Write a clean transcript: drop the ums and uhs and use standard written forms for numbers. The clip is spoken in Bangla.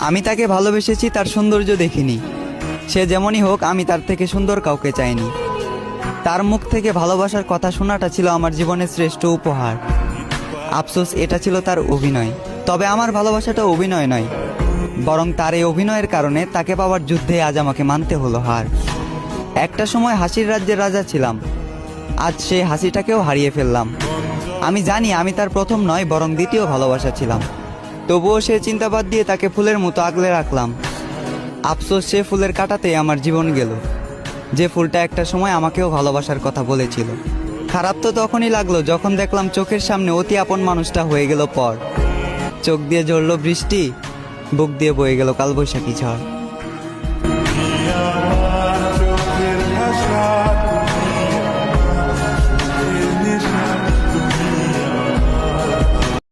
আমি তাকে ভালোবেসেছি তার সৌন্দর্য দেখিনি। সে যেমনই হোক, আমি তার থেকে সুন্দর কাউকে চাইনি। তার মুখ থেকে ভালোবাসার কথা শোনাটা ছিল আমার জীবনের শ্রেষ্ঠ উপহার। আফসোস, এটা ছিল তার অভিনয়। তবে আমার ভালোবাসাটা অভিনয় নয়, বরং তার এই অভিনয়ের কারণে তাকে পাওয়ার যুদ্ধে আজ আমাকে মানতে হলো হার। একটা সময় হাসির রাজ্যের রাজা ছিলাম, আজ সেই হাসিটাকেও হারিয়ে ফেললাম। আমি জানি আমি তার প্রথম নয়, বরং দ্বিতীয় ভালোবাসা ছিলাম। তবুও সে চিন্তা বাদ দিয়ে তাকে ফুলের মতো আগলে রাখলাম। আফসোস, সে ফুলের কাঁটাতেই আমার জীবন গেল, যে ফুলটা একটা সময় আমাকেও ভালোবাসার কথা বলেছিল। খারাপ তো তখনই লাগলো যখন দেখলাম চোখের সামনে অতি আপন মানুষটা হয়ে গেল পর। চোখ দিয়ে ঝরল বৃষ্টি, বুক দিয়ে বয়ে গেল কালবৈশাখী ঝড়।